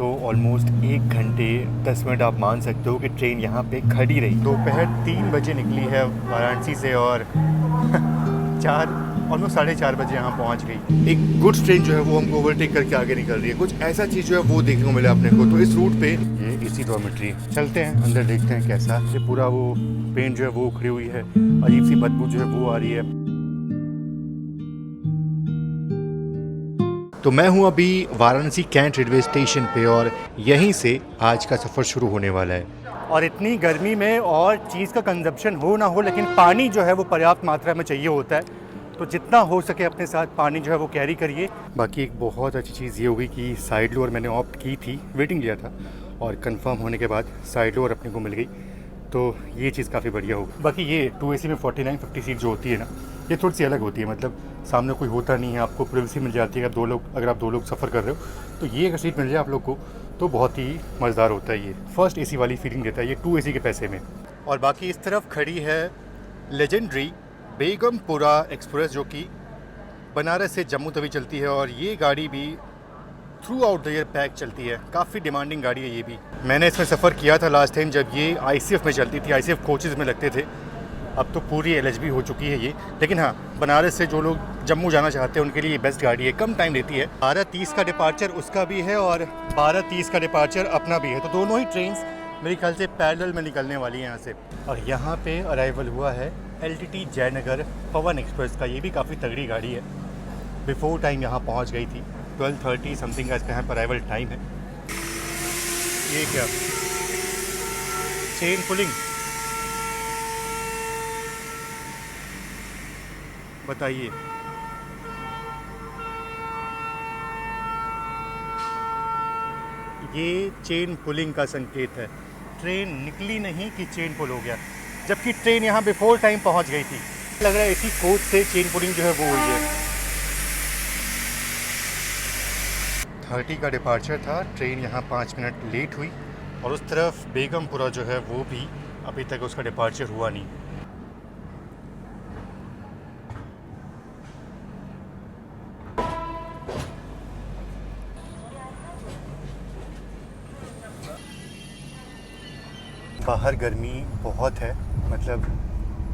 तो ऑलमोस्ट 1 घंटे 10 मिनट आप मान सकते हो कि ट्रेन यहाँ पे खड़ी रही। दोपहर 3 बजे निकली है वाराणसी से और 4 बजे यहाँ पहुँच गई। एक गुड्स ट्रेन जो है वो हमको ओवरटेक करके आगे निकल रही है। कुछ ऐसा चीज़ जो है वो देखने को मिला अपने को। तो इस रूट पे ये एसी डॉर्मेट्री, चलते हैं अंदर देखते हैं कैसा। ये पूरा वो पेंट जो है वो उखड़ी हुई है, अजीब सी बदबू जो है वो आ रही है। तो मैं हूं अभी वाराणसी कैंट रेलवे स्टेशन पे और यहीं से आज का सफ़र शुरू होने वाला है। और इतनी गर्मी में और चीज़ का कंजप्शन हो ना हो, लेकिन पानी जो है वो पर्याप्त मात्रा में चाहिए होता है। तो जितना हो सके अपने साथ पानी जो है वो कैरी करिए। बाकी एक बहुत अच्छी चीज़ ये होगी कि साइड डोर मैंने ऑप्ट की थी, वेटिंग लिया था और कंफर्म होने के बाद साइड डोर अपने को मिल गई। तो ये चीज़ काफ़ी बढ़िया होगी। बाकी ये 2AC में 49-50 सीट जो होती है ना, ये थोड़ी सी अलग होती है। मतलब सामने कोई होता नहीं है, आपको प्राइवेसी मिल जाती है। अगर आप दो लोग सफ़र कर रहे हो तो ये अगर सीट मिल जाए आप लोग को तो बहुत ही मज़ेदार होता है। ये फर्स्ट AC वाली फीलिंग देता है ये 2AC के पैसे में। और बाकी इस तरफ खड़ी है लेजेंडरी बेगमपुरा एक्सप्रेस, जो कि बनारस से जम्मू तवी चलती है। और ये गाड़ी भी through out the year pack चलती है। काफ़ी डिमांडिंग गाड़ी है ये भी। मैंने इसमें सफ़र किया था लास्ट टाइम जब ये ICF में चलती थी, ICF कोचेज़ में लगते थे। अब तो पूरी LHB हो चुकी है ये। लेकिन हाँ, बनारस से जो लोग जम्मू जाना चाहते हैं उनके लिए ये बेस्ट गाड़ी है, कम टाइम लेती है। 12:30 का डिपार्चर उसका भी है और 12:30 का डिपार्चर अपना भी है। तो दोनों ही ट्रेन्स मेरे ख्याल से पैरेलल में निकलने वाली हैं यहाँ से। और यहाँ पे अराइवल हुआ है LTT जयनगर पवन एक्सप्रेस का। ये भी काफ़ी तगड़ी गाड़ी है, बिफोर टाइम यहाँ पहुँच गई थी। 12:30 समथिंग का इसका यहाँ पर अराइवल टाइम है। ये क्या चेन पुलिंग बताइए। ये चेन पुलिंग का संकेत है। ट्रेन निकली नहीं कि चेन पुल हो गया, जबकि ट्रेन यहाँ बिफोर टाइम पहुँच गई थी। लग रहा है इसी कोच से चेन पुलिंग जो है वो हुई है। 30 का डिपार्चर था, ट्रेन यहाँ 5 मिनट लेट हुई। और उस तरफ बेगमपुरा जो है वो भी अभी तक उसका डिपार्चर हुआ नहीं। बाहर गर्मी बहुत है, मतलब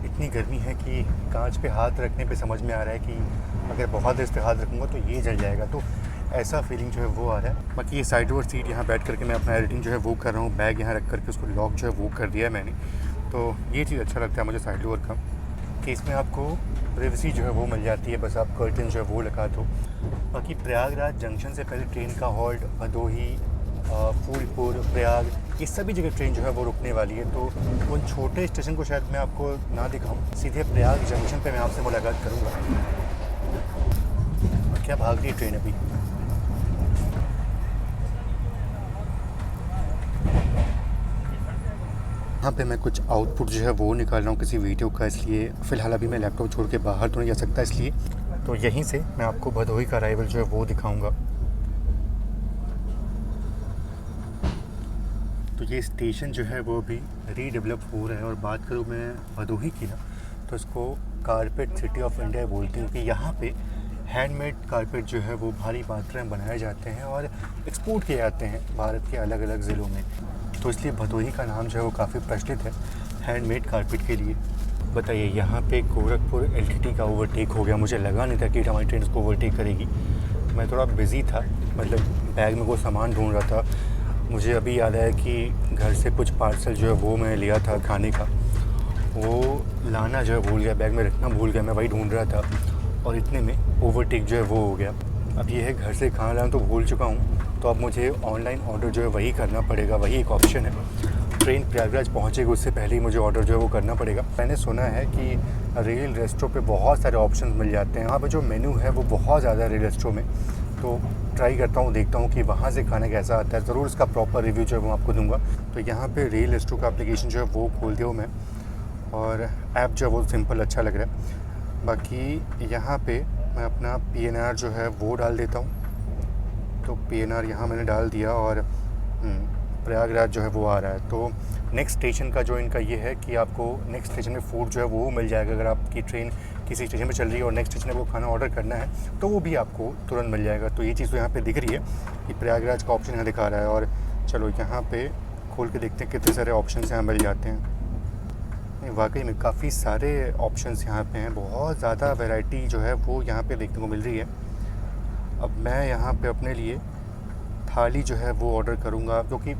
इतनी गर्मी है कि कांच पे हाथ रखने पे समझ में आ रहा है कि अगर बहुत देर पे हाथ रखूँगा तो ये जल जाएगा। तो ऐसा फीलिंग जो है वो आ रहा है। बाकी ये साइड डोर सीट यहाँ बैठ करके मैं अपना एडिटिंग जो है वो कर रहा हूँ। बैग यहाँ रख करके उसको लॉक जो है वो कर दिया है मैंने। तो ये चीज़ अच्छा लगता है मुझे साइड डोर का, कि इसमें आपको प्राइवेसी जो है वो मिल जाती है, बस आप कर्टन जो है वो लगा दो। बाकी प्रयागराज जंक्शन से पहले ट्रेन का हॉल्ट भदोही, फूलपुर, प्रयाग, ये सभी जगह ट्रेन जो है वो रुकने वाली है। तो उन छोटे स्टेशन को शायद मैं आपको ना दिखाऊं, सीधे प्रयाग जंक्शन पे मैं आपसे मुलाकात करूंगा। और क्या भाग रही है ट्रेन अभी। यहाँ पे मैं कुछ आउटपुट जो है वो निकाल रहा हूँ किसी वीडियो का, इसलिए फ़िलहाल अभी मैं लैपटॉप छोड़ के बाहर तो नहीं जा सकता, इसलिए तो यहीं से मैं आपको भदोही का अराइवल जो है वो दिखाऊँगा। तो ये स्टेशन जो है वो अभी रीडेवलप हो रहा है। और बात करूँ मैं भदोही की ना, तो इसको कारपेट सिटी ऑफ इंडिया बोलती हूँ कि यहाँ पे हैंडमेड कारपेट जो है वो भारी मात्रा में बनाए जाते हैं और एक्सपोर्ट किए जाते हैं भारत के अलग अलग ज़िलों में। तो इसलिए भदोही का नाम जो है वो काफ़ी प्रचलित है हैंडमेड कारपेट के लिए। बताइए, यहाँ पे गोरखपुर LTT का ओवरटेक हो गया। मुझे लगा नहीं था कि हमारी ट्रेन को ओवरटेक करेगी। मैं थोड़ा बिज़ी था, मतलब बैग में कोई सामान ढूंढ रहा था। मुझे अभी याद आया कि घर से कुछ पार्सल जो है वो मैं लिया था खाने का, वो लाना जो है भूल गया, बैग में रखना भूल गया। मैं वही ढूंढ रहा था और इतने में ओवरटेक जो है वो हो गया। अब ये है घर से खाना लाना तो भूल चुका हूँ, तो अब मुझे ऑनलाइन ऑर्डर जो है वही करना पड़ेगा। वही एक ऑप्शन है। ट्रेन प्रयागराज पहुँचेगी उससे पहले ही मुझे ऑर्डर जो है वो करना पड़ेगा। मैंने सुना है कि रेल रेस्टों पे बहुत सारे ऑप्शन मिल जाते हैं। वहाँ पर जो मेन्यू है वो बहुत ज़्यादा है रेल रेस्टों में। तो ट्राई करता हूँ, देखता हूँ कि वहाँ से खाना कैसा आता है। ज़रूर इसका प्रॉपर रिव्यू जो है वो आपको दूंगा। तो यहाँ पे रेल रेस्टो का एप्लीकेशन जो है वो खोल दिया हूँ मैं, और ऐप जो है वो सिंपल अच्छा लग रहा है। बाकी यहाँ पे मैं अपना PNR जो है वो डाल देता हूँ। तो PNR यहाँ मैंने डाल दिया और प्रयागराज जो है वो आ रहा है। तो नेक्स्ट स्टेशन का जो इनका ये है कि आपको नेक्स्ट स्टेशन में फूड जो है वो मिल जाएगा। अगर आपकी ट्रेन किसी स्टेशन पर चल रही है और नेक्स्ट स्टेशन में वो खाना ऑर्डर करना है तो वो भी आपको तुरंत मिल जाएगा। तो ये चीज़ तो यहाँ पे दिख रही है कि प्रयागराज का ऑप्शन यहाँ दिखा रहा है। और चलो यहाँ पे खोल के देखते हैं कितने सारे ऑप्शन यहाँ मिल जाते हैं। वाकई में काफ़ी सारे ऑप्शंस यहाँ पे हैं, बहुत ज़्यादा वैरायटी जो है वो यहाँ पे देखने को मिल रही है। अब मैं यहाँ पे अपने लिए थाली जो है वो ऑर्डर करूँगा, क्योंकि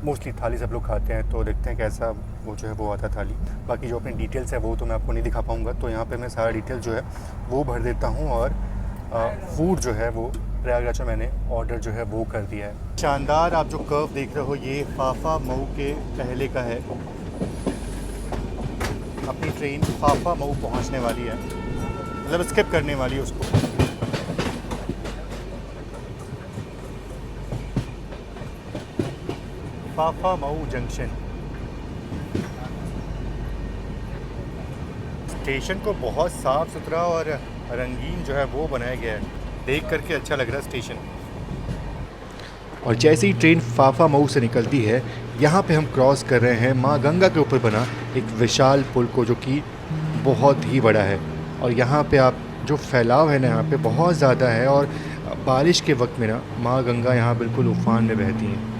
मोस्टली थाली सब लोग खाते हैं, तो देखते हैं कैसा वो जो है वो आता थाली। बाकी जो अपनी डिटेल्स है वो तो मैं आपको नहीं दिखा पाऊँगा, तो यहाँ पे मैं सारा डिटेल जो है वो भर देता हूँ। और फूड जो है वो प्रयागराज में मैंने ऑर्डर जो है वो कर दिया है। शानदार आप जो कर्व देख रहे हो ये फाफा मऊ के पहले का है। अपनी ट्रेन फाफा मऊ पहुँचने वाली है, मतलब स्किप करने वाली है उसको। फाफा मऊ जंक्शन स्टेशन को बहुत साफ़ सुथरा और रंगीन जो है वो बनाया गया है, देख करके अच्छा लग रहा है स्टेशन। और जैसे ही ट्रेन फाफा मऊ से निकलती है, यहाँ पे हम क्रॉस कर रहे हैं माँ गंगा के ऊपर बना एक विशाल पुल को, जो कि बहुत ही बड़ा है। और यहाँ पे आप जो फैलाव है ना यहाँ पे बहुत ज़्यादा है, और बारिश के वक्त में ना माँ गंगा यहाँ बिल्कुल उफान में बहती हैं।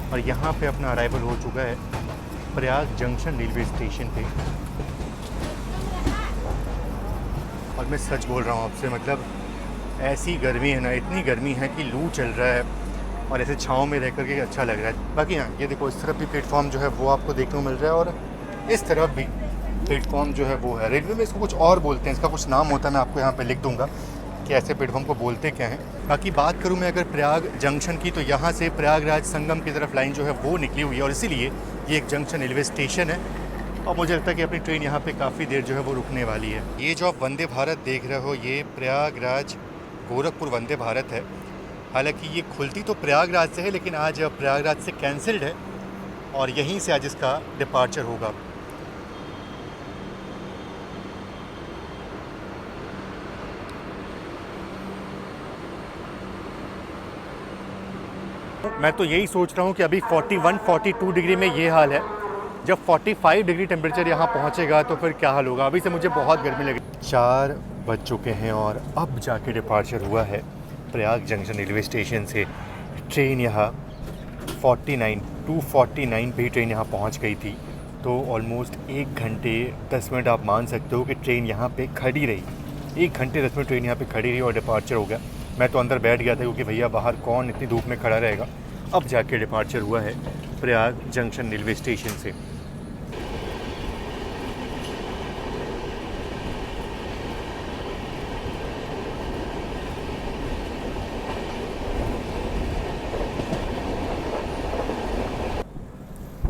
और यहाँ पे अपना अराइवल हो चुका है प्रयाग जंक्शन रेलवे स्टेशन पे। और मैं सच बोल रहा हूँ आपसे, मतलब ऐसी गर्मी है ना, इतनी गर्मी है कि लू चल रहा है और ऐसे छाँव में रह करके अच्छा लग रहा है। बाकी हाँ, ये देखो इस तरफ भी प्लेटफॉर्म जो है वो आपको देखने को मिल रहा है, और इस तरफ भी प्लेटफॉर्म जो है वो है। रेलवे में इसको कुछ और बोलते हैं, इसका कुछ नाम होता है, मैं आपको यहाँ पे लिख दूँगा कि ऐसे प्लेटफॉर्म को बोलते क्या हैं। बाकी बात करूँ मैं अगर प्रयाग जंक्शन की, तो यहाँ से प्रयागराज संगम की तरफ लाइन जो है वो निकली हुई है, और इसीलिए ये एक जंक्शन रेलवे स्टेशन है। और मुझे लगता है कि अपनी ट्रेन यहाँ पे काफ़ी देर जो है वो रुकने वाली है। ये जो आप वंदे भारत देख रहे हो, ये प्रयागराज गोरखपुर वंदे भारत है। हालांकि ये खुलती तो प्रयागराज से है, लेकिन आज प्रयागराज से कैंसिल्ड है और यहीं से आज इसका डिपार्चर होगा। मैं तो यही सोच रहा हूँ कि अभी 41-42 डिग्री में ये हाल है, जब 45 डिग्री टेम्परेचर यहाँ पहुँचेगा तो फिर क्या हाल होगा। अभी से मुझे बहुत गर्मी लगी। 4 बज चुके हैं और अब जाके डिपार्चर हुआ है प्रयाग जंक्शन रेलवे स्टेशन से। ट्रेन यहाँ 249 पे ही ट्रेन यहाँ पहुँच गई थी। तो ऑलमोस्ट 1 घंटे 10 मिनट आप मान सकते हो कि ट्रेन यहाँ पे खड़ी रही। 1 घंटे 10 मिनट ट्रेन यहाँ पे खड़ी रही और डिपार्चर हो गया। मैं तो अंदर बैठ गया था, क्योंकि भैया बाहर कौन इतनी धूप में खड़ा रहेगा। अब जाके डिपार्चर हुआ है प्रयाग जंक्शन रेलवे स्टेशन से।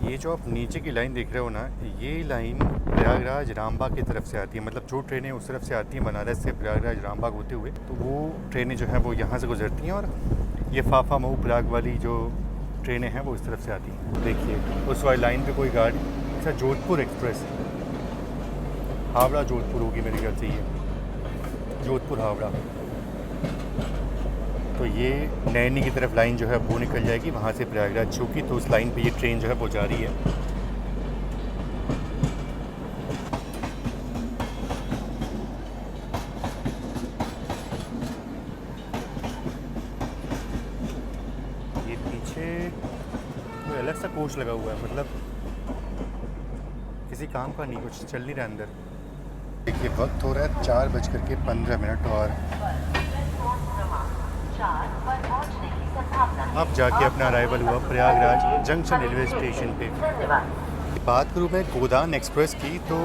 ये जो आप नीचे की लाइन देख रहे हो ना, ये लाइन प्रयागराज रामबाग की तरफ से आती है। मतलब जो ट्रेनें उस तरफ से आती हैं बनारस से प्रयागराज रामबाग होते हुए, तो वो ट्रेनें जो हैं वो यहाँ से गुजरती हैं। और ये फाफा मऊ प्रयाग वाली जो ट्रेनें हैं वो इस तरफ से आती हैं। देखिए उस वाली लाइन पे कोई गाड़ी, अच्छा जोधपुर एक्सप्रेस, हावड़ा जोधपुर होगी मेरे ख्याल से, ये जोधपुर हावड़ा। तो ये नैनी की तरफ लाइन जो है वो निकल जाएगी वहाँ से प्रयागराज चौकी, तो उस लाइन पे ये ट्रेन जो है वो जा रही है। ये पीछे कोई अलग सा कोच लगा हुआ है, मतलब किसी काम का नहीं, कुछ चल नहीं रहा अंदर। देखिए वक्त हो रहा है 4:15 और अब जाके अपना अराइवल हुआ प्रयागराज जंक्शन रेलवे स्टेशन पे। बात करूँ मैं गोदान एक्सप्रेस की, तो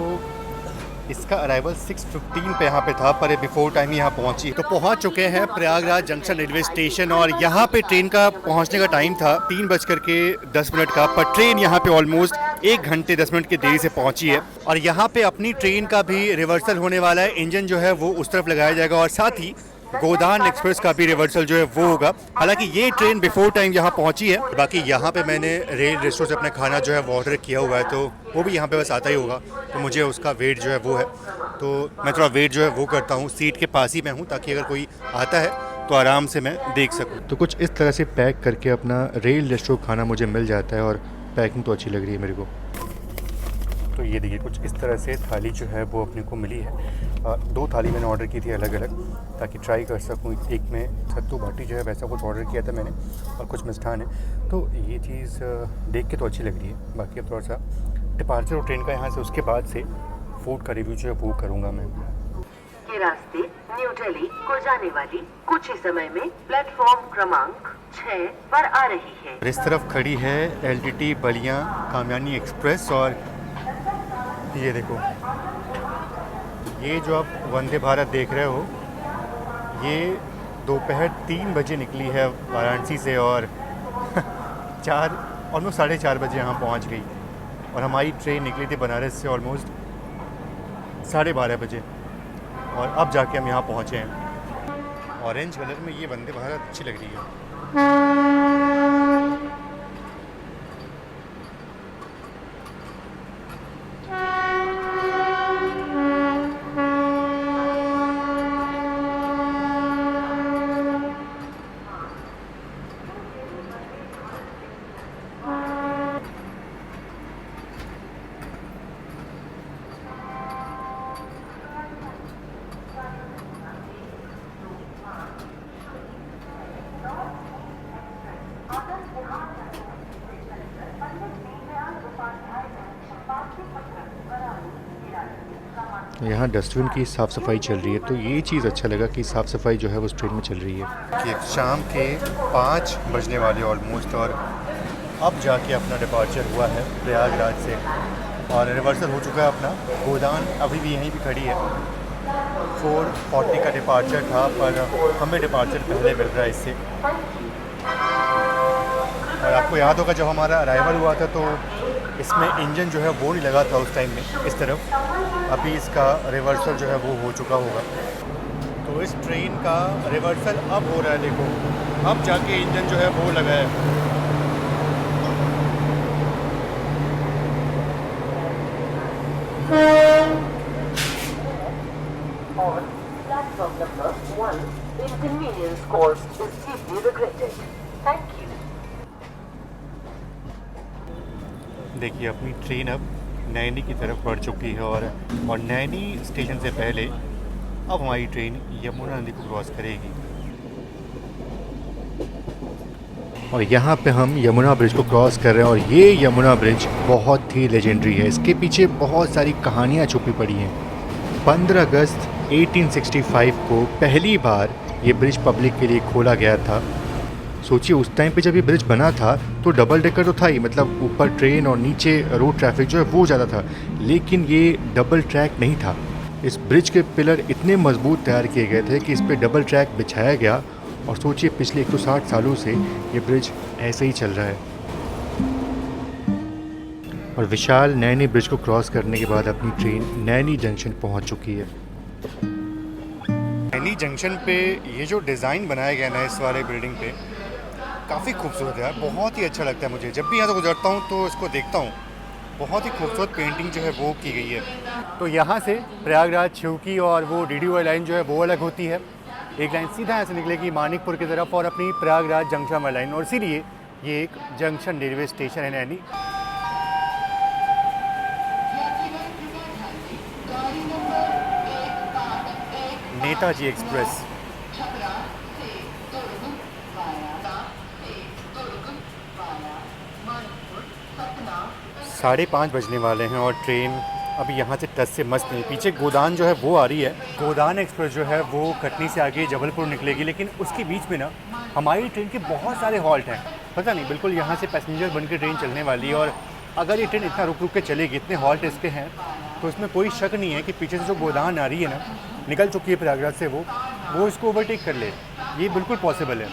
इसका अराइवल 6:15 पे यहाँ पे था, पर बिफोर टाइम ही यहाँ पहुँची। तो पहुँच चुके हैं प्रयागराज जंक्शन रेलवे स्टेशन और यहाँ पे ट्रेन का पहुँचने का टाइम था 3:10 का, पर ट्रेन यहाँ पे ऑलमोस्ट 1 घंटे 10 मिनट की देरी से पहुँची है। और यहाँ पे अपनी ट्रेन का भी रिवर्सल होने वाला है, इंजन जो है वो उस तरफ लगाया जाएगा और साथ ही गोदान एक्सप्रेस का भी रिवर्सल जो है वो होगा। हालांकि ये ट्रेन बिफोर टाइम यहाँ पहुँची है। बाकी यहाँ पे मैंने रेल रेस्टोरेंट से अपना खाना जो है वो ऑर्डर किया हुआ है, तो वो भी यहाँ पे बस आता ही होगा, तो मुझे उसका वेट जो है वो है, तो मैं थोड़ा वेट जो है वो करता हूँ। सीट के पास ही मैं हूँ ताकि अगर कोई आता है तो आराम से मैं देख सकूँ। तो कुछ इस तरह से पैक करके अपना रेल रेस्टोरेंट खाना मुझे मिल जाता है और पैकिंग तो अच्छी लग रही है मेरे को। तो ये देखिए कुछ इस तरह से थाली जो है वो अपने को मिली है। 2 थाली मैंने ऑर्डर की थी अलग अलग, ताकि ट्राई कर सकूँ। एक में सत्तू बाटी जो है वैसा कुछ ऑर्डर किया था मैंने, और कुछ मिष्ठान है। तो ये चीज़ देख के तो अच्छी लग रही है। बाकी अब थोड़ा सा डिपार्चर और ट्रेन का यहाँ से उसके बाद से फूड का रिव्यू जो है वो करूँगा मैं। ये रास्ते न्यू दिल्ली को जाने वाली कुछ ही समय में प्लेटफॉर्म क्रमांक 6 पर आ रही है। इस तरफ खड़ी है LTT बलिया कामयानी एक्सप्रेस, और ये देखो ये जो आप वंदे भारत देख रहे हो ये दोपहर 3 बजे निकली है वाराणसी से और 4 4:30 बजे यहाँ पहुँच गई। और हमारी ट्रेन निकली थी बनारस से ऑलमोस्ट 12:30 बजे, और अब जाके हम यहाँ पहुँचे हैं। ऑरेंज कलर में ये वंदे भारत अच्छी लग रही है। यहाँ डस्टबिन की साफ़ सफाई चल रही है, तो ये चीज़ अच्छा लगा कि साफ़ सफाई जो है वो ट्रेन में चल रही है। कि शाम के 5 बजने वाले ऑलमोस्ट, और अब जाके अपना डिपार्चर हुआ है प्रयागराज से, और रिवर्सल हो चुका है अपना। गोदान अभी भी यहीं भी खड़ी है। 4:40 का डिपार्चर था, पर हमें डिपार्चर पहले मिल रहा है इससे। और आपको याद होगा जब हमारा अराइवल हुआ था तो इसमें इंजन जो है वो नहीं लगा था उस टाइम में इस तरफ। अभी इसका रिवर्सल जो है वो हो चुका होगा। तो इस ट्रेन का रिवर्सल अब हो रहा है, देखो अब जाके इंजन जो है वो लगा है। On platform number 1, inconvenience caused is deeply regretted. Thank you. देखिए अपनी ट्रेन अब नैनी की तरफ बढ़ चुकी है, और नैनी स्टेशन से पहले अब हमारी ट्रेन यमुना नदी को क्रॉस करेगी। और यहाँ पे हम यमुना ब्रिज को क्रॉस कर रहे हैं, और ये यमुना ब्रिज बहुत ही लेजेंडरी है। इसके पीछे बहुत सारी कहानियाँ छुपी पड़ी हैं। 15 अगस्त 1865 को पहली बार ये ब्रिज पब्लिक के लिए खोला गया था। सोचिए उस टाइम पे जब ये ब्रिज बना था तो डबल डेकर तो था ही, मतलब ऊपर ट्रेन और नीचे रोड ट्रैफिक जो है वो ज़्यादा था, लेकिन ये डबल ट्रैक नहीं था। इस ब्रिज के पिलर इतने मजबूत तैयार किए गए थे कि इस पर डबल ट्रैक बिछाया गया, और सोचिए पिछले 160 सालों से ये ब्रिज ऐसे ही चल रहा है। और विशाल नैनी ब्रिज को क्रॉस करने के बाद अपनी ट्रेन नैनी जंक्शन पहुंच चुकी है। नैनी जंक्शन पे ये जो डिज़ाइन बनाया गया ना इस वाले बिल्डिंग पे, काफ़ी खूबसूरत है यार, बहुत ही अच्छा लगता है मुझे। जब भी यहाँ से गुजरता हूँ तो इसको देखता हूँ, बहुत ही खूबसूरत पेंटिंग जो है वो की गई है। तो यहाँ से प्रयागराज छिवकी और वो DDOI लाइन जो है वो अलग होती है। एक लाइन सीधा यहाँ से निकलेगी मानिकपुर की तरफ और अपनी प्रयागराज जंक्शन में लाइन, और इसीलिए ये एक जंक्शन रेलवे स्टेशन है नैनी। नेताजी एक्सप्रेस। साढ़े 5 बजने वाले हैं और ट्रेन अभी यहाँ से टस से मस्त नहीं। पीछे गोदान जो है वो आ रही है। गोदान एक्सप्रेस जो है वो कटनी से आगे जबलपुर निकलेगी, लेकिन उसके बीच में ना हमारी ट्रेन के बहुत सारे हॉल्ट हैं। पता नहीं, बिल्कुल यहाँ से पैसेंजर बन के ट्रेन चलने वाली है। और अगर ये ट्रेन इतना रुक रुक के चलेगी, इतने हॉल्ट इसके हैं, तो इसमें कोई शक नहीं है कि पीछे से जो गोदान आ रही है ना, निकल चुकी है प्रयागराज से, वो इसको ओवरटेक कर ले। ये बिल्कुल पॉसिबल है।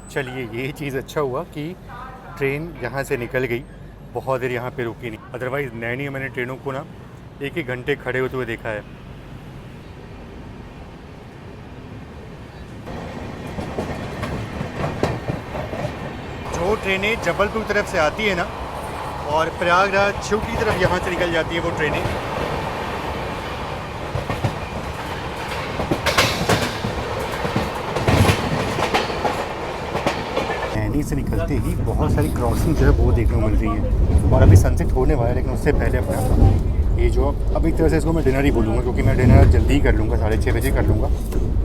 चलिए, ये चीज़ अच्छा हुआ कि ट्रेन यहाँ से निकल गई, बहुत देर यहाँ पे रुकी नहीं। अदरवाइज़ नैनी मैंने ट्रेनों को ना 1-1 घंटे खड़े होते हुए देखा है। जो ट्रेनें जबलपुर की तरफ से आती है ना और प्रयागराज शिव की तरफ यहाँ से निकल जाती है वो ट्रेनें, नैनी से निकलते ही बहुत सारी क्रॉसिंग जो है वो देखने को मिल रही है। और अभी सनसेट होने वाला है, लेकिन उससे पहले अपना ये जो, अभी एक तरह से इसको मैं डिनर ही बोलूँगा, क्योंकि मैं डिनर जल्दी ही कर लूँगा, 6:30 बजे कर लूँगा।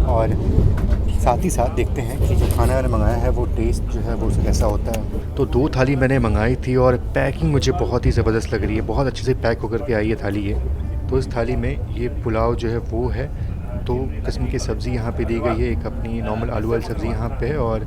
और साथ ही साथ देखते हैं कि जो खाना मैंने मंगाया है वो टेस्ट जो है वो कैसा होता है। तो 2 थाली मैंने मंगाई थी और पैकिंग मुझे बहुत ही ज़बरदस्त लग रही है, बहुत अच्छे से पैक होकर के आई है थाली ये। तो इस थाली में ये पुलाव जो है वो है, 2 किस्म की सब्ज़ी यहाँ पे दी गई है, एक अपनी नॉर्मल आलू वाली सब्ज़ी यहाँ पे, और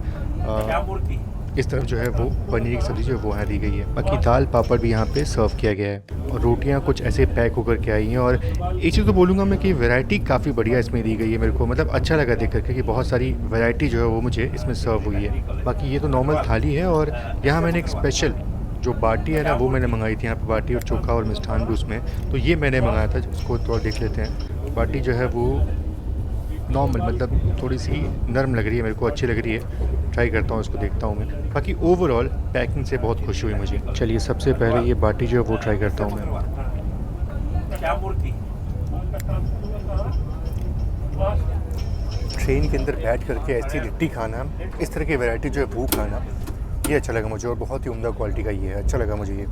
इस तरफ जो है वो पनीर की सब्ज़ी जो है वो यहाँ दी गई है। बाकी दाल पापड़ भी यहाँ पे सर्व किया गया है और रोटियाँ कुछ ऐसे पैक होकर के आई हैं। और एक चीज़ तो बोलूँगा मैं कि वैरायटी काफ़ी बढ़िया इसमें दी गई है मेरे को, मतलब अच्छा लगा देख करके कि बहुत सारी वैरायटी जो है वो मुझे इसमें सर्व हुई है। बाकी ये तो नॉर्मल थाली है, और यहाँ मैंने एक स्पेशल जो बाटी है ना वो मैंने मंगाई थी। यहाँ पे बाटी और चोखा और मिष्ठान भी उसमें, तो ये मैंने मंगाया था, उसको थोड़ा देख लेते हैं। बाटी जो है वो नॉर्मल, मतलब थोड़ी सी नरम लग रही है मेरे को, अच्छी लग रही है। ट्राई करता हूँ इसको, देखता हूँ मैं। बाकी ओवरऑल पैकिंग से बहुत खुशी हुई मुझे। चलिए, सबसे पहले ये बाटी जो है वो ट्राई करता हूँ मैं। ट्रेन के अंदर बैठ करके ऐसी लिट्टी खाना, इस तरह की वैरायटी जो है वो खाना, ये अच्छा लगा मुझे, और बहुत ही उम्दा क्वालिटी का ये है, अच्छा लगा मुझे ये।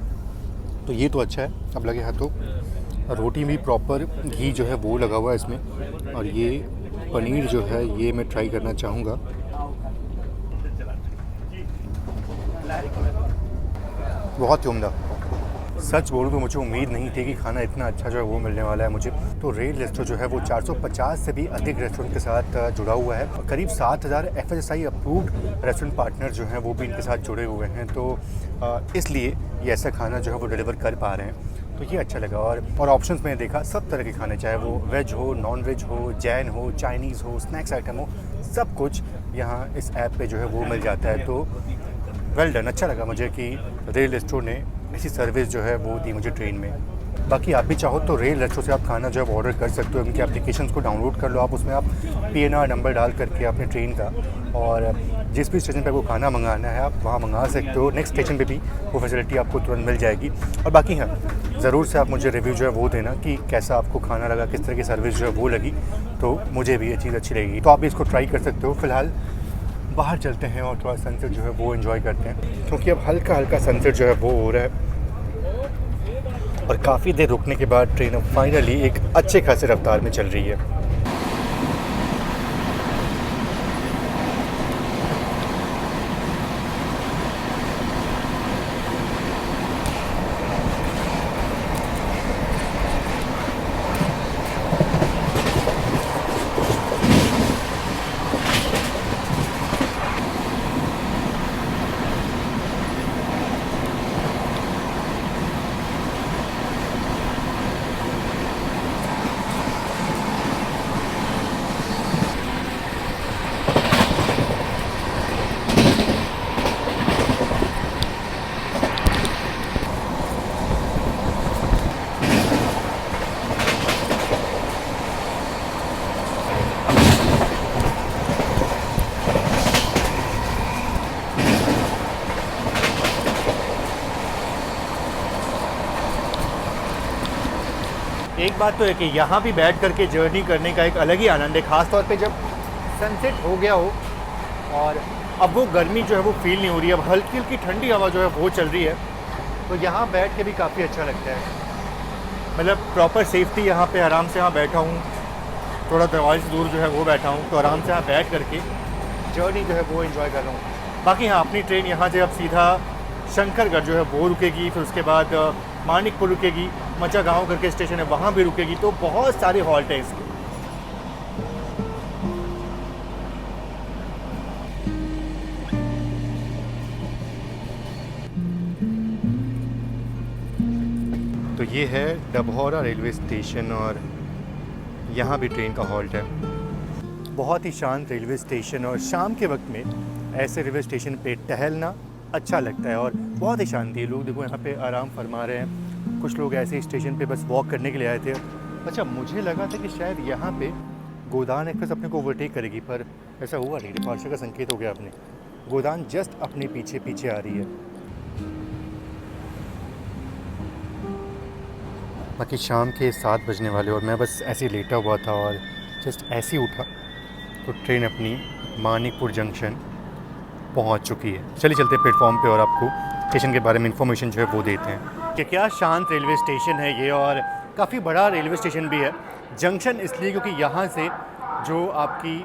तो ये तो अच्छा है। अब लगे हाथों रोटी भी प्रॉपर घी जो है वो लगा हुआ है इसमें, और ये पनीर जो है ये मैं ट्राई करना चाहूँगा। बहुत ही उम्दा। सच बोलूँ तो मुझे उम्मीद नहीं थी कि खाना इतना अच्छा जो है वो मिलने वाला है मुझे। तो रेल रेस्टोरेंट जो है वो 450 से भी अधिक रेस्टोरेंट के साथ जुड़ा हुआ है, और करीब 7000 FSSAI अप्रूव्ड रेस्टोरेंट पार्टनर जो हैं वो भी इनके साथ जुड़े हुए हैं। तो इसलिए ये ऐसा खाना जो है वो डिलीवर कर पा रहे हैं, तो ये अच्छा लगा। और ऑप्शंस मैंने देखा सब तरह के खाने, चाहे वो वेज हो, नॉन वेज हो, जैन हो, चाइनीज़ हो, स्नैक्स आइटम हो, सब कुछ यहाँ इस ऐप पे जो है वो मिल जाता है। तो वेल डन, अच्छा लगा मुझे कि रेल रेस्टोरेंट ने ऐसी सर्विस जो है वो दी मुझे ट्रेन में। बाकी आप भी चाहो तो रेल रेस्टोरेंट से आप खाना जो है ऑर्डर कर सकते हो, उनकी एप्लीकेशंस को डाउनलोड कर लो आप, उसमें आप PNR नंबर डाल करके अपने ट्रेन का, और जिस भी स्टेशन पे आपको खाना मंगाना है आप वहाँ मंगा सकते हो। नेक्स्ट स्टेशन पे भी वो फैसिलिटी आपको तुरंत मिल जाएगी। और बाकी हाँ, ज़रूर से आप मुझे रिव्यू जो है वो देना कि कैसा आपको खाना लगा, किस तरह की सर्विस जो है वो लगी, तो मुझे भी ये चीज़ अच्छी लगेगी। तो आप भी इसको ट्राई कर सकते हो। फ़िलहाल बाहर चलते हैं और थोड़ा सनसेट जो है वो एंजॉय करते हैं, क्योंकि अब हल्का हल्का सनसेट जो है वो हो रहा है, और काफ़ी देर रुकने के बाद ट्रेन अब फाइनली एक अच्छे खासे रफ्तार में चल रही है। एक बात तो है कि यहाँ भी बैठ करके जर्नी करने का एक अलग ही आनंद है, ख़ास तौर पे जब सनसेट हो गया हो और अब वो गर्मी जो है वो फील नहीं हो रही है, अब हल्की हल्की ठंडी हवा जो है वो चल रही है, तो यहाँ बैठ के भी काफ़ी अच्छा लगता है। मतलब प्रॉपर सेफ्टी, यहाँ पे आराम से यहाँ बैठा हूँ, थोड़ा दरवाजे से दूर जो है वो बैठा हूँ, तो आराम से यहाँ बैठ करके जर्नी जो है वो एंजॉय कर रहा हूँ। बाकी हाँ, अपनी ट्रेन यहाँ से अब सीधा शंकरगढ़ जो है वो रुकेगी, फिर उसके बाद मानिकपुर रुकेगी, मचा गाँव करके स्टेशन है वहाँ भी रुकेगी, तो बहुत सारे हॉल्ट हैं इसके। तो ये है डभौरा रेलवे स्टेशन और यहाँ भी ट्रेन का हॉल्ट है। बहुत ही शांत रेलवे स्टेशन और शाम के वक्त में ऐसे रेलवे स्टेशन पे टहलना अच्छा लगता है और बहुत ही शांति है। लोग देखो यहाँ पे आराम फरमा रहे हैं, कुछ लोग ऐसे स्टेशन पे बस वॉक करने के लिए आए थे। अच्छा, मुझे लगा था कि शायद यहाँ पे गोदान एक्सप्रेस अपने को ओवरटेक करेगी, पर ऐसा हुआ नहीं। डिपार्चर का संकेत हो गया अपने। गोदान जस्ट अपने पीछे पीछे आ रही है। बाकी शाम के 7 बजने वाले और मैं बस ऐसे ही लेटा हुआ था और जस्ट ऐसे ही उठा तो ट्रेन अपनी मानिकपुर जंक्शन पहुंच चुकी है। चलिए चलते प्लेटफॉर्म पे और आपको स्टेशन के बारे में इंफॉर्मेशन जो है वो देते हैं कि क्या शांत रेलवे स्टेशन है ये, और काफ़ी बड़ा रेलवे स्टेशन भी है। जंक्शन इसलिए क्योंकि यहाँ से जो आपकी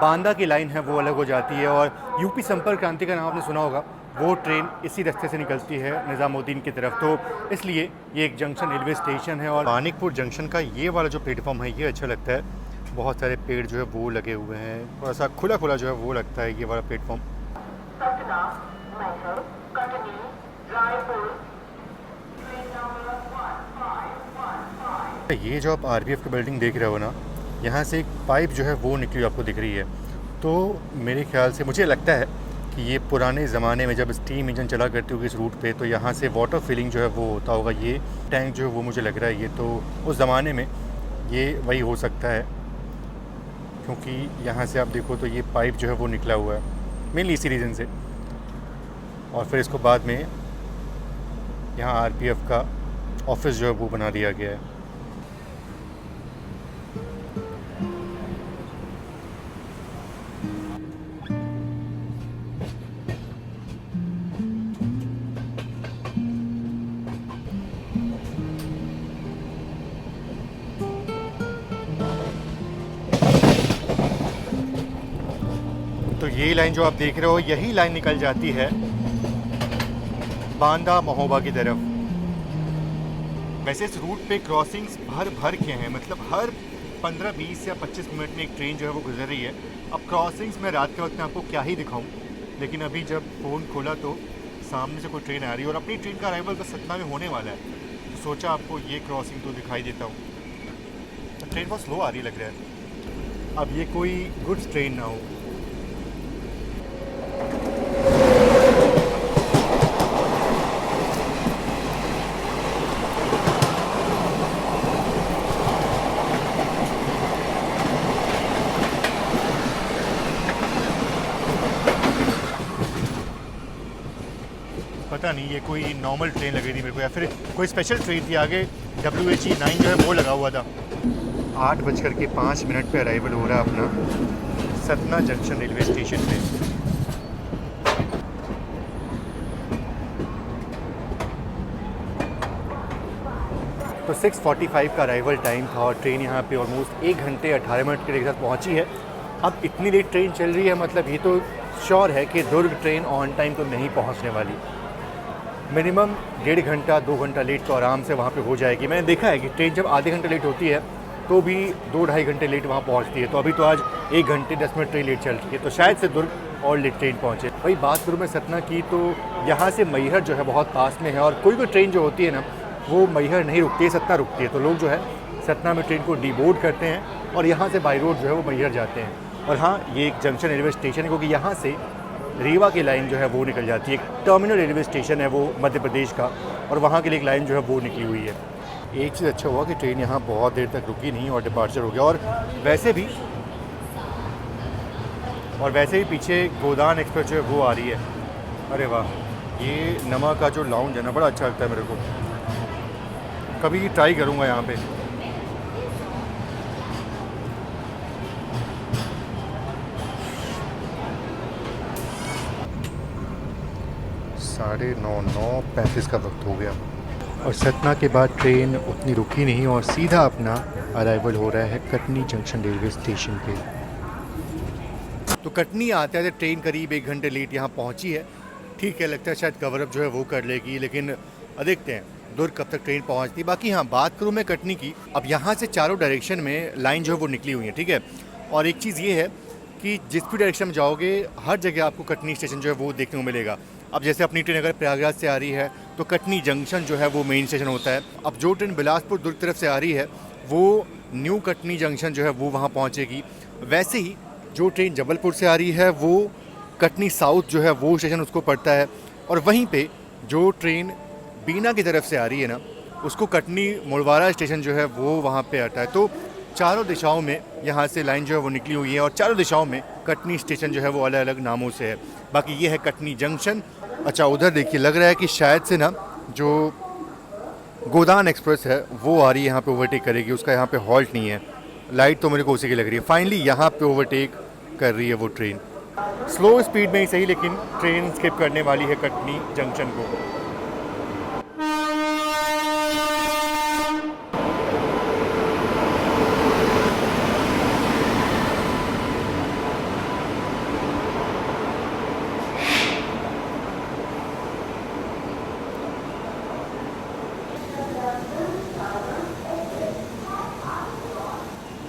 बांदा की लाइन है वो अलग हो जाती है और यूपी संपर्क क्रांति का नाम आपने सुना होगा, वो ट्रेन इसी रास्ते से निकलती है निज़ामुद्दीन की तरफ। तो इसलिए ये एक जंक्शन रेलवे स्टेशन है। और मानिकपुर जंक्शन का ये वाला जो प्लेटफॉर्म है ये अच्छा लगता है। बहुत सारे पेड़ जो है वो लगे हुए हैं, थोड़ा सा खुला खुला जो है वो लगता है ये वाला प्लेटफॉर्म। ये जो आप आरपीएफ की बिल्डिंग देख रहे हो ना, यहाँ से एक पाइप जो है वो निकली आपको दिख रही है। तो मेरे ख्याल से मुझे लगता है कि ये पुराने ज़माने में जब स्टीम इंजन चला करती होगी इस रूट पे, तो यहाँ से वाटर फिलिंग जो है वो होता होगा। ये टैंक जो है वो मुझे लग रहा है ये तो उस ज़माने में ये वही हो सकता है, क्योंकि यहाँ से आप देखो तो ये पाइप जो है वो निकला हुआ है मेनली इसी रीज़न से। और फिर इसको बाद में यहाँ आरपीएफ का ऑफिस जो है वो बना दिया गया है। तो ये लाइन जो आप देख रहे हो यही लाइन निकल जाती है बांदा महोबा की तरफ। वैसे इस रूट पे क्रॉसिंग्स भर के हैं, मतलब हर 15, 20 या 25 मिनट में एक ट्रेन जो है वो गुजर रही है। अब क्रॉसिंग्स मैं रात के वक्त में आपको क्या ही दिखाऊं, लेकिन अभी जब फ़ोन खोला तो सामने से कोई ट्रेन आ रही है और अपनी ट्रेन का अराइवल तो सतना में होने वाला है, तो सोचा आपको ये क्रॉसिंग तो दिखाई देता हूँ। तो ट्रेन बहुत स्लो आ रही लग रहा है। अब ये कोई गुड्स ट्रेन ना हो। पता नहीं ये कोई नॉर्मल ट्रेन लग रही थी मेरे को या फिर कोई स्पेशल ट्रेन थी। आगे WHE-9 जो है वो लगा हुआ था। 8:05 पे अराइवल हो रहा है अपना सतना जंक्शन रेलवे स्टेशन पे। तो 6:45 का अराइवल टाइम था और ट्रेन यहाँ पे ऑलमोस्ट 1 घंटे 18 मिनट के साथ पहुँची है। अब इतनी लेट ट्रेन चल रही है, मतलब ये तो श्योर है कि दुर्ग ट्रेन ऑन टाइम तो नहीं पहुँचने वाली। मिनिमम 1.5 घंटा 2 घंटा लेट तो आराम से वहाँ पे हो जाएगी। मैंने देखा है कि ट्रेन जब आधे घंटे लेट होती है तो भी 2-2.5 घंटे लेट वहाँ पहुँचती है। तो अभी तो आज 1 घंटे 10 मिनट ट्रेन लेट चल रही है, तो शायद से दुर्ग और लेट ट्रेन पहुँचे। भाई बात करूँ मैं सतना की, तो यहाँ से मैहर जो है बहुत पास में है और कोई ट्रेन जो होती है ना वो मैहर नहीं रुकती है, सतना रुकती है। तो लोग जो है सतना में ट्रेन को डीबोर्ड करते हैं और यहाँ से बाई रोड जो है वो मैहर जाते हैं। और हाँ, ये एक जंक्शन रेलवे स्टेशन है क्योंकि यहाँ से रीवा की लाइन जो है वो निकल जाती है। एक टर्मिनल रेलवे स्टेशन है वो मध्य प्रदेश का, और वहाँ के लिए एक लाइन जो है वो निकली हुई है। एक चीज़ अच्छा हुआ कि ट्रेन यहाँ बहुत देर तक रुकी नहीं और डिपार्चर हो गया। और वैसे भी पीछे गोदान एक्सप्रेस जो है वो आ रही है। अरे वाह, ये नमा का जो लाउंज है ना बड़ा अच्छा लगता है मेरे को। कभी ट्राई करूँगा यहाँ पे। साढ़े 9:35 का वक्त हो गया और सतना के बाद ट्रेन उतनी रुकी नहीं और सीधा अपना अराइवल हो रहा है कटनी जंक्शन रेलवे स्टेशन पे। तो कटनी आते आते ट्रेन करीब 1 घंटे लेट यहाँ पहुँची है। ठीक है, लगता है शायद कवर अप जो है वो कर लेगी, लेकिन देखते हैं दुर्ग कब तक ट्रेन पहुँचती। बाकी हाँ, बात करूँ मैं कटनी की, अब यहाँ से चारों डायरेक्शन में लाइन जो है वो निकली हुई है, ठीक है। और एक चीज़ ये है कि जिस भी डायरेक्शन में जाओगे हर जगह आपको कटनी स्टेशन जो है वो देखने को मिलेगा। अब जैसे अपनी ट्रेन अगर प्रयागराज से आ रही है तो कटनी जंक्शन जो है वो मेन स्टेशन होता है। अब जो ट्रेन बिलासपुर दुर्ग तरफ से आ रही है वो न्यू कटनी जंक्शन जो है वो वहाँ पहुँचेगी। वैसे ही जो ट्रेन जबलपुर से आ रही है वो कटनी साउथ जो है वो स्टेशन उसको पड़ता है, और वहीं पे जो ट्रेन बीना की तरफ से आ रही है ना उसको कटनी मुड़वारा स्टेशन जो है वो वहाँ पे आता है। तो चारों दिशाओं में यहाँ से लाइन जो है वो निकली हुई है और चारों दिशाओं में कटनी स्टेशन जो है वो अलग अलग नामों से है। बाकी ये है कटनी जंक्शन। अच्छा, उधर देखिए लग रहा है कि शायद से ना जो गोदान एक्सप्रेस है वो आ रही है यहाँ पे ओवरटेक करेगी, उसका यहाँ पे हॉल्ट नहीं है। लाइट तो मेरे को उसी की लग रही है। फाइनली यहाँ पे ओवरटेक कर रही है वो ट्रेन, स्लो स्पीड में ही सही, लेकिन ट्रेन स्किप करने वाली है कटनी जंक्शन को।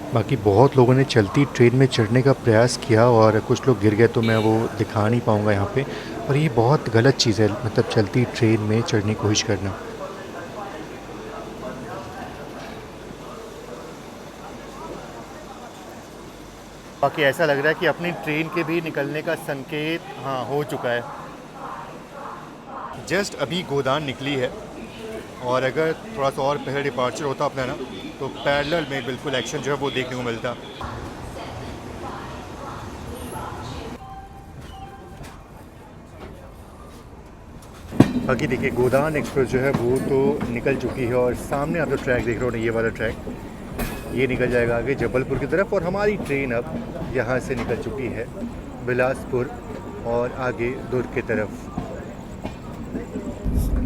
बाकी बहुत लोगों ने चलती ट्रेन में चढ़ने का प्रयास किया और कुछ लोग गिर गए, तो मैं वो दिखा नहीं पाऊँगा यहाँ पे। और ये बहुत गलत चीज़ है, मतलब चलती ट्रेन में चढ़ने की कोशिश करना। बाकी ऐसा लग रहा है कि अपनी ट्रेन के भी निकलने का संकेत हाँ हो चुका है। जस्ट अभी गोदान निकली है और अगर थोड़ा सा और पहले डिपार्चर होता अपना ना तो पैरेलल में बिल्कुल एक्शन जो है वो देखने को मिलता। बाकी देखिए गोदान एक्सप्रेस जो है वो तो निकल चुकी है और सामने आप जो ट्रैक देख रहे हो ना, ये वाला ट्रैक, ये निकल जाएगा आगे जबलपुर की तरफ। और हमारी ट्रेन अब यहाँ से निकल चुकी है बिलासपुर और आगे दुर्ग की तरफ।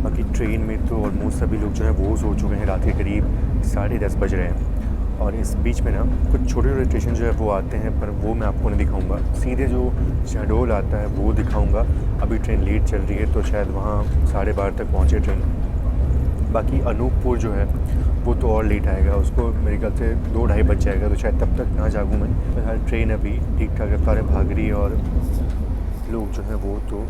बाकी ट्रेन में तो ऑलमोस्ट सभी लोग जो है वो सो चुके हैं। रात के करीब 10:30 बज रहे हैं और इस बीच में ना कुछ छोटे छोटे स्टेशन जो है वो आते हैं, पर वो मैं आपको नहीं दिखाऊंगा। सीधे जो शहडोल आता है वो दिखाऊंगा। अभी ट्रेन लेट चल रही है तो शायद वहाँ 12:30 तक पहुँचे ट्रेन। बाकी अनूपपुर जो है वो तो और लेट आएगा, उसको मेरे ख्याल से 2-2:30 बज जाएगा, तो शायद तब तक ना जागूँ मैं। फिलहाल ट्रेन अभी ठीक ठाक रफ्तार में भाग रही है और लोग जो है वो तो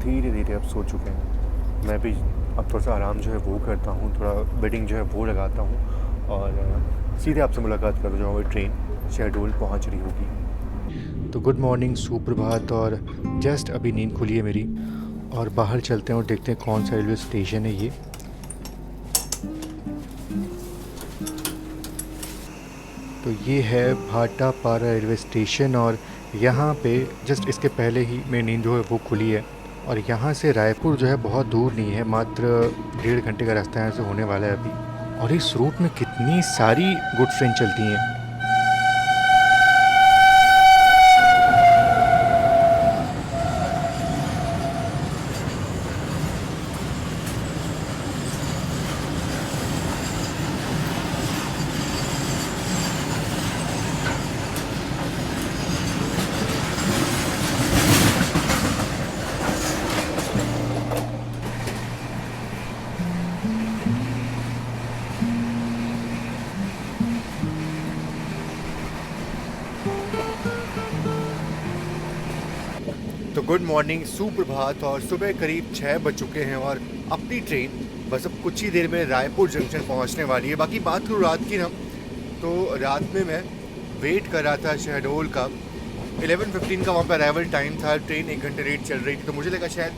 धीरे धीरे अब सो चुके हैं। मैं भी अब थोड़ा सा आराम जो है वो करता हूँ, थोड़ा बेडिंग जो है वो लगाता हूँ और सीधे आपसे मुलाकात कर जाऊँगा। ट्रेन शहडोल पहुँच रही होगी। तो गुड मॉर्निंग, सुप्रभात। और जस्ट अभी नींद खुली है मेरी और बाहर चलते हैं और देखते हैं कौन सा रेलवे स्टेशन है ये। तो ये है भाटापारा रेलवे स्टेशन और यहाँ पे जस्ट इसके पहले ही मेरी नींद जो है वो खुली है। और यहाँ से रायपुर जो है बहुत दूर नहीं है, मात्र 1.5 घंटे का रास्ता यहाँ से होने वाला है अभी। और इस रूट में कितनी सारी गुड्स ट्रेन चलती हैं। तो गुड मॉर्निंग, सुप्रभात। और सुबह करीब 6 बज चुके हैं और अपनी ट्रेन बस अब कुछ ही देर में रायपुर जंक्शन पहुंचने वाली है। बाकी बात करूँ रात की ना, तो रात में मैं वेट कर रहा था शहडोल का। 11:15 का वहाँ पर अराइवल टाइम था। ट्रेन 1 घंटे लेट चल रही थी, तो मुझे लगा शायद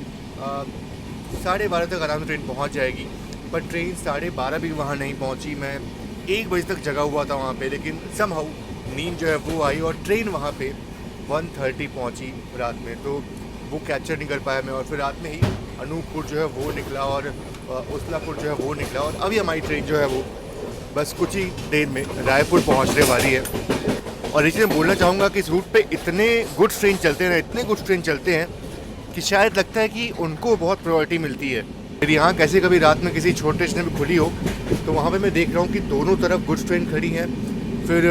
12:30 तक आराम से ट्रेन पहुँच जाएगी। पर ट्रेन 12:30 भी वहाँ नहीं पहुँची। मैं 1 बजे तक जगा हुआ था वहाँ पर, लेकिन समहाउ नींद जो है वो आई और ट्रेन वहाँ पर 1:30 पहुंची रात में, तो वो कैप्चर नहीं कर पाया मैं। और फिर रात में ही अनूपपुर जो है वो निकला और उसलापुर जो है वो निकला और अभी हमारी ट्रेन जो है वो बस कुछ ही देर में रायपुर पहुंचने वाली है। और इसलिए मैं बोलना चाहूँगा कि इस रूट पे इतने गुड्स ट्रेन चलते हैं, इतने गुड्स ट्रेन चलते हैं कि शायद लगता है कि उनको बहुत प्रायोरिटी मिलती है। यदि यहाँ कैसे कभी रात में किसी छोटे स्टेशन में खुली हो तो वहाँ पर मैं देख रहा हूँ कि दोनों तरफ गुड्स ट्रेन खड़ी हैं, फिर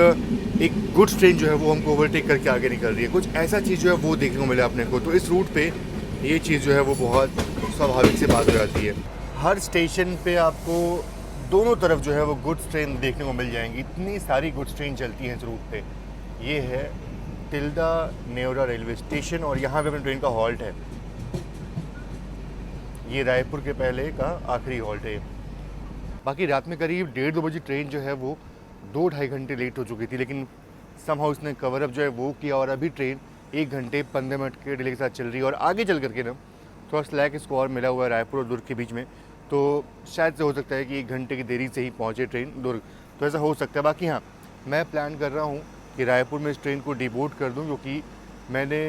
एक गुड्स ट्रेन जो है वो हमको ओवरटेक करके आगे निकल रही है। कुछ ऐसा चीज़ जो है वो देखने को मिला अपने को। तो इस रूट पे ये चीज़ जो है वो बहुत स्वाभाविक से बात हो जाती है। हर स्टेशन पे आपको दोनों तरफ जो है वो गुड्स ट्रेन देखने को मिल जाएंगी। इतनी सारी गुड्स ट्रेन चलती हैं इस रूट पे। ये है तिल्दा नेवरा रेलवे स्टेशन और यहाँ पे अपनी ट्रेन का हॉल्ट है। ये रायपुर के पहले का आखिरी हॉल्ट है। बाकी रात में करीब 1:30-2 बजे ट्रेन जो है वो 2-2.5 घंटे लेट हो चुकी थी, लेकिन समहाउ उसने कवर अप जो है वो किया और अभी ट्रेन 1 घंटे 15 मिनट के डिले के साथ चल रही है। और आगे चल करके ना थोड़ा स्लैक इसको और मिला हुआ है रायपुर और दुर्ग के बीच में, तो शायद से हो सकता है कि 1 घंटे की देरी से ही पहुँचे ट्रेन दुर्ग, तो ऐसा हो सकता है। बाकी हाँ, मैं प्लान कर रहा हूँ कि रायपुर में इस ट्रेन को डिबोर्ड कर दूँ, क्योंकि मैंने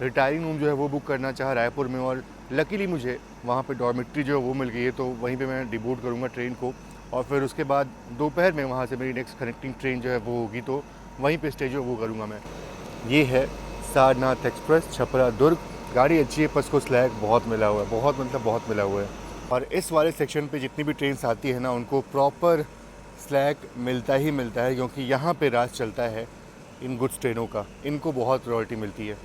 रिटायरिंग रूम जो है वो बुक करना चाहा रायपुर में और लकीली मुझे वहाँ पे डॉर्मेट्री जो है वो मिल गई है, तो वहीं पे मैं डिबोर्ड करूँगा ट्रेन को। और फिर उसके बाद दोपहर में वहाँ से मेरी नेक्स्ट कनेक्टिंग ट्रेन जो है वो होगी, तो वहीं पे स्टे जो वो करूँगा मैं। ये है सारनाथ एक्सप्रेस छपरा दुर्ग। गाड़ी अच्छी है, पर उसको स्लैग बहुत मिला हुआ है, बहुत मतलब बहुत मिला हुआ है। और इस वाले सेक्शन पे जितनी भी ट्रेन आती है ना, उनको प्रॉपर स्लैग मिलता ही मिलता है, क्योंकि यहाँ पे राज चलता है इन गुड्स ट्रेनों का, इनको बहुत प्रायोरिटी मिलती है।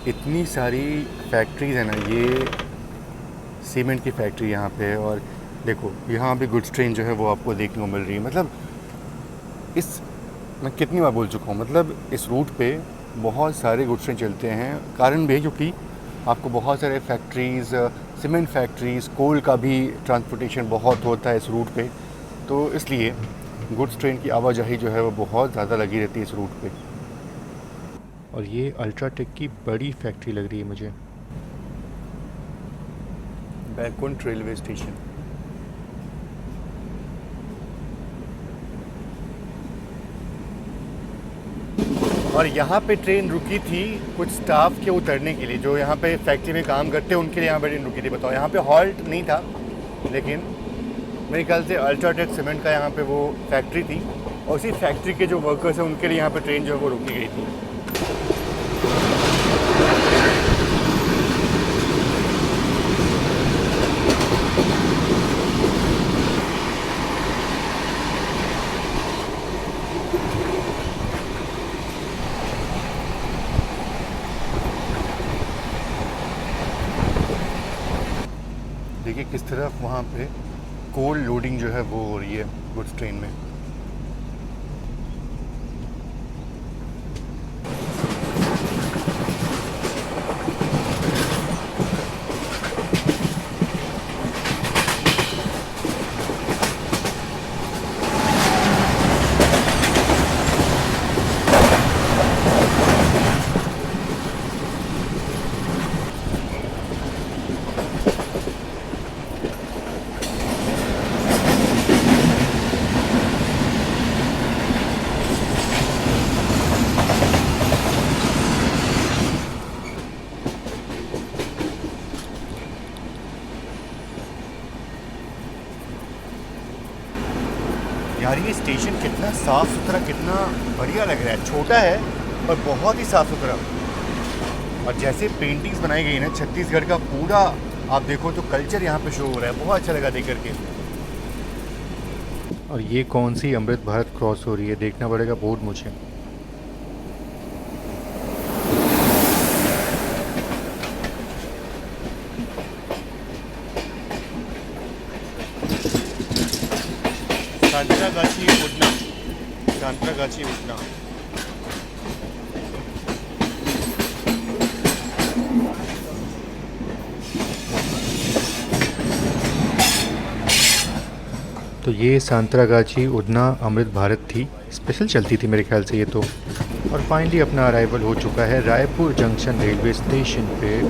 इतनी सारी फैक्ट्रीज़ है ना, ये सीमेंट की फैक्ट्री यहाँ पे है। और देखो यहाँ भी गुड्स ट्रेन जो है वो आपको देखने को मिल रही है। मतलब इस मैं कितनी बार बोल चुका हूँ, मतलब इस रूट पे बहुत सारे गुड्स ट्रेन चलते हैं। कारण भी है क्योंकि आपको बहुत सारे फैक्ट्रीज़, सीमेंट फैक्ट्रीज़, कोल का भी ट्रांसपोर्टेशन बहुत होता है इस रूट पे, तो इसलिए गुड्स ट्रेन की आवाजाही जो है वो बहुत ज़्यादा लगी रहती है इस रूट पे। और ये अल्ट्राटेक की बड़ी फैक्ट्री लग रही है मुझे। Baikunth railway station. और यहाँ पे ट्रेन रुकी थी कुछ स्टाफ के उतरने के लिए, जो यहाँ पे फैक्ट्री में काम करते हैं उनके लिए यहाँ पे ट्रेन रुकी थी। बताओ, यहाँ पे हॉल्ट नहीं था, लेकिन मेरे ख्याल से अल्ट्राटेक सीमेंट का यहाँ पे वो फैक्ट्री थी, और उसी फैक्ट्री के जो वर्कर्स हैं उनके लिए यहाँ पे ट्रेन जो है वो रुकी गई थी। देखिए किस तरफ वहाँ पे कोल लोडिंग जो है वो हो रही है गुड्स ट्रेन में। यार ये स्टेशन कितना साफ़ सुथरा, कितना बढ़िया लग रहा है। छोटा है पर बहुत ही साफ़ सुथरा। और जैसे पेंटिंग्स बनाई गई ना, छत्तीसगढ़ का पूरा आप देखो तो कल्चर यहाँ पे शो हो रहा है। बहुत अच्छा लगा देख करके। और ये कौन सी अमृत भारत क्रॉस हो रही है, देखना पड़ेगा बोर्ड मुझे। सांतरागाछी उड़ना, सांतरागाछी उड़ना। तो ये सांतरागाछी उड़ना अमृत भारत थी, स्पेशल चलती थी मेरे ख्याल से ये तो। और फाइनली अपना अराइवल हो चुका है रायपुर जंक्शन रेलवे स्टेशन पे,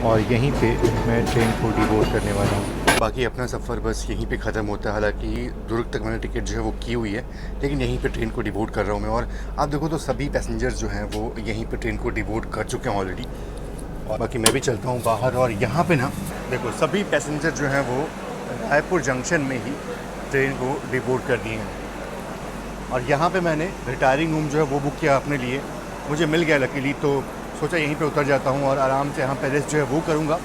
और यहीं पे मैं ट्रेन को डिबोर्ड करने वाला हूँ। बाकी अपना सफ़र बस यहीं पे ख़त्म होता है। हालांकि दुर्ग तक मैंने टिकट जो है वो की हुई है, लेकिन यहीं पे ट्रेन को डिबोर्ड कर रहा हूँ मैं। और आप देखो तो सभी पैसेंजर्स जो हैं वो यहीं पे ट्रेन को डिबोर्ड कर चुके हैं ऑलरेडी। और बाकी मैं भी चलता हूँ बाहर, और यहाँ पे ना देखो सभी पैसेंजर जो हैं वो रायपुर जंक्शन में ही ट्रेन को डिबोर्ड कर दिए हैं। और यहाँ पे मैंने रिटायरिंग रूम जो है वो बुक किया अपने लिए, मुझे मिल गया लकीली, तो सोचा यहीं पे उतर जाता हूँ और आराम से यहाँ पे रेस्ट जो है वो करूँगा।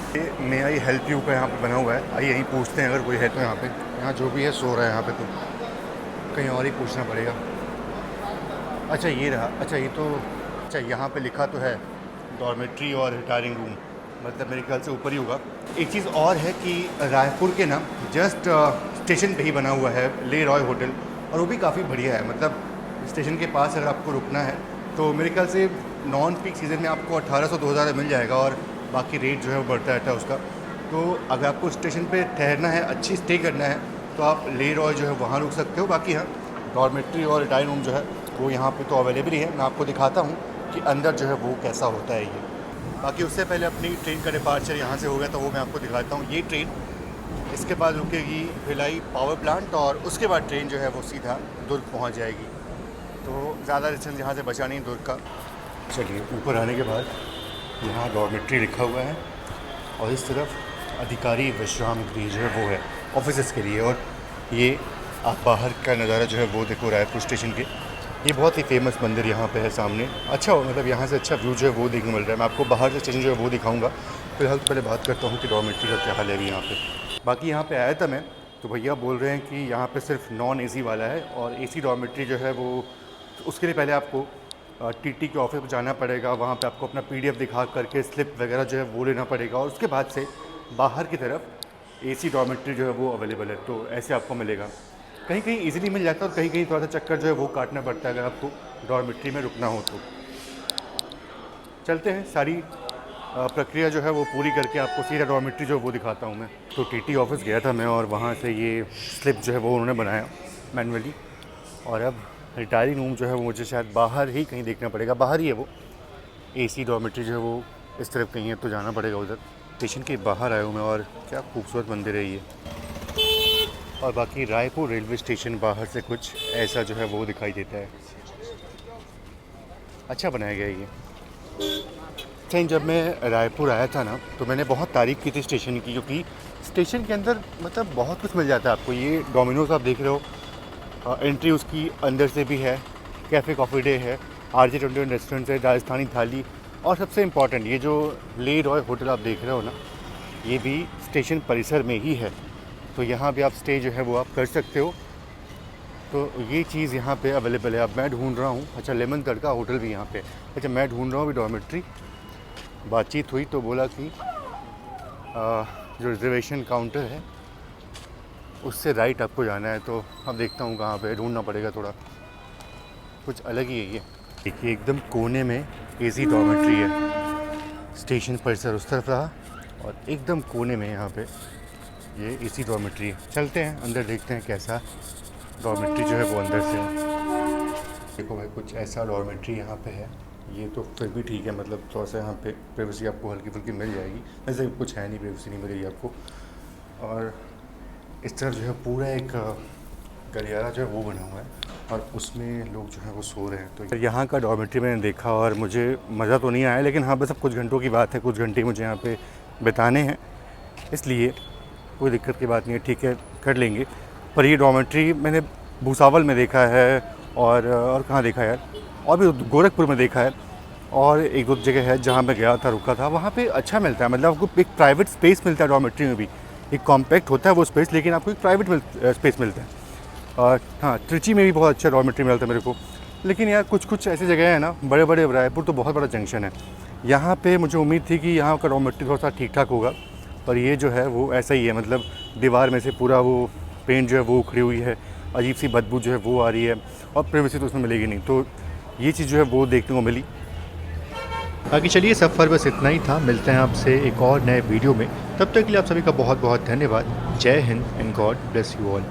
मे आई हेल्प यू का यहाँ पे बना हुआ है, आइए यहीं पूछते हैं अगर कोई है तो। यहाँ पे यहाँ जो भी है सो रहा है यहाँ पे, तो कहीं और ही पूछना पड़ेगा। अच्छा ये रहा, अच्छा ये तो, अच्छा यहाँ पे लिखा तो है डॉर्मेट्री और रिटायरिंग रूम, मतलब मेरे ख्याल से ऊपर ही होगा। एक चीज़ और है कि रायपुर के ना जस्ट स्टेशन पे ही बना हुआ है ले रॉय होटल, और वो भी काफ़ी बढ़िया है। मतलब स्टेशन के पास अगर आपको रुकना है तो मेरे ख्याल से नॉन पीक सीज़न में आपको 1800-2000 में मिल जाएगा, और बाकी रेट जो है वो बढ़ता रहता है उसका। तो अगर आपको स्टेशन पे ठहरना है, अच्छी स्टे करना है, तो आप ले रॉय जो है वहाँ रुक सकते हो। बाकी हाँ, डॉर्मेट्री और रिटायरिंग रूम जो है वो यहाँ पे तो अवेलेबल ही है। मैं आपको दिखाता हूँ कि अंदर जो है वो कैसा होता है ये। बाकी उससे पहले अपनी ट्रेन का डिपार्चर यहाँ से हो गया, तो वो मैं आपको दिखाता हूँ। ये ट्रेन इसके बाद रुकेगी भिलाई पावर प्लांट, और उसके बाद ट्रेन जो है वो सीधा दुर्ग पहुँच जाएगी। तो ज़्यादा डिस्टेंस यहाँ से बचा नहीं दुर्ग का। चलिए ऊपर आने के बाद यहाँ डॉर्मेट्री लिखा हुआ है, और इस तरफ अधिकारी विश्राम गृह जो है वो है ऑफिसेज़ के लिए। और ये आप बाहर का नज़ारा जो है वो देखो रायपुर स्टेशन के। ये बहुत ही फेमस मंदिर यहाँ पे है सामने। अच्छा हो, मतलब यहाँ से अच्छा व्यू जो है वो देखने मिल रहा है। मैं आपको बाहर से स्टेशन जो है वो दिखाऊंगा। फिलहाल तो पहले बात करता हूँ कि डॉर्मेट्री का क्या हाल है अभी यहाँ पे। बाकी यहाँ पे आया था मैं, तो भैया बोल रहे हैं कि यहाँ पे सिर्फ नॉन एसी वाला है, और एसी डॉर्मेट्री जो है वो, उसके लिए पहले आपको टीटी के ऑफिस में जाना पड़ेगा। वहाँ पे आपको अपना पीडीएफ दिखा करके स्लिप वगैरह जो है वो लेना पड़ेगा, और उसके बाद से बाहर की तरफ एसी डॉर्मेट्री जो है वो अवेलेबल है। तो ऐसे आपको मिलेगा, कहीं कहीं इजीली मिल जाता है, और कहीं कहीं थोड़ा सा चक्कर जो है वो काटना पड़ता है अगर आपको डॉर्मेट्री में रुकना हो तो। चलते हैं, सारी प्रक्रिया जो है वो पूरी करके आपको सीधा डॉर्मेट्री जो है वो दिखाता हूँ मैं। तो टीटी ऑफिस गया था मैं, और वहाँ से ये स्लिप जो है वो उन्होंने बनाया मैनुअली। और अब रिटायरिंग रूम जो है वो मुझे शायद बाहर ही कहीं देखना पड़ेगा, बाहर ही है वो। एसी डॉर्मेट्री जो है वो इस तरफ कहीं है, तो जाना पड़ेगा उधर। स्टेशन के बाहर आया हूँ मैं, और क्या खूबसूरत मंदिर है ये। और बाकी रायपुर रेलवे स्टेशन बाहर से कुछ ऐसा जो है वो दिखाई देता है। अच्छा बनाया गया ये। सही, जब मैं रायपुर आया था ना, तो मैंने बहुत तारीफ़ की थी स्टेशन की, क्योंकि स्टेशन के अंदर मतलब बहुत कुछ मिल जाता है आपको। ये डोमिनोज़ आप देख रहे हो, एंट्री उसकी अंदर से भी है, कैफ़े कॉफ़ी डे है, RJ21 रेस्टोरेंट है, राजस्थानी थाली, और सबसे इम्पॉर्टेंट ये जो ले रॉय होटल आप देख रहे हो ना, ये भी स्टेशन परिसर में ही है। तो यहाँ भी आप स्टे जो है वो आप कर सकते हो। तो ये चीज़ यहाँ पे अवेलेबल है। अब मैं ढूंढ रहा हूँ, अच्छा लेमन तड़का होटल भी यहाँ पे। अच्छा मैं ढूंढ रहा हूँ अभी डॉर्मेट्री। बातचीत हुई तो बोला कि जो रिजर्वेशन काउंटर है उससे राइट आपको जाना है। तो अब देखता हूँ कहाँ पे, ढूंढना पड़ेगा थोड़ा, कुछ अलग ही है ये। देखिए एकदम कोने में एसी डॉर्मेट्री है। स्टेशन परिसर उस तरफ रहा, और एकदम कोने में यहाँ पे ये एसी डॉर्मेट्री है। चलते हैं अंदर, देखते हैं कैसा डॉर्मेट्री जो है वो अंदर से। देखो भाई, कुछ ऐसा डॉर्मेट्री यहाँ पे है। ये तो फिर भी ठीक है, मतलब थोड़ा सा यहाँ पे प्राइवेसी आपको हल्की फुल्की मिल जाएगी। वैसे कुछ है नहीं, प्राइवेसी नहीं मिलेगी आपको। और इस तरफ जो है पूरा एक गलियारा जो है वो बना हुआ है, और उसमें लोग जो है वो सो रहे हैं। तो यहाँ का डॉर्मेट्री मैंने देखा, और मुझे मज़ा तो नहीं आया, लेकिन हाँ बस अब कुछ घंटों की बात है, कुछ घंटे मुझे यहाँ पे बिताने हैं, इसलिए कोई दिक्कत की बात नहीं है, ठीक है कर लेंगे। पर ये डॉर्मेट्री मैंने भूसावल में देखा है, और कहाँ देखा है यार, और भी गोरखपुर में देखा है, और एक दो जगह है जहाँ मैं गया था, रुका था, वहाँ पे अच्छा मिलता है। मतलब आपको एक प्राइवेट स्पेस मिलता है डॉर्मेट्री में भी। एक कॉम्पैक्ट होता है वो स्पेस, लेकिन आपको एक प्राइवेट स्पेस मिलता है। और हाँ, त्रिची में भी बहुत अच्छा डॉर्मेट्री मिलता है मेरे को। लेकिन यार कुछ कुछ ऐसी जगह है ना, बड़े बड़े, रायपुर तो बहुत बड़ा जंक्शन है, यहाँ पे मुझे उम्मीद थी कि यहाँ का डॉर्मेट्री थोड़ा सा ठीक ठाक होगा, पर ये जो है वो ऐसा ही है। मतलब दीवार में से पूरा वो पेंट जो है वो उखड़ी हुई है, अजीब सी बदबू जो है वो आ रही है, और प्राइवेसी तो उसमें मिलेगी नहीं। तो ये चीज़ जो है वो देखने को मिली। बाकी चलिए, सफ़र बस इतना ही था। मिलते हैं आपसे एक और नए वीडियो में, तब तक के लिए आप सभी का बहुत बहुत धन्यवाद। जय Hind and God bless you all.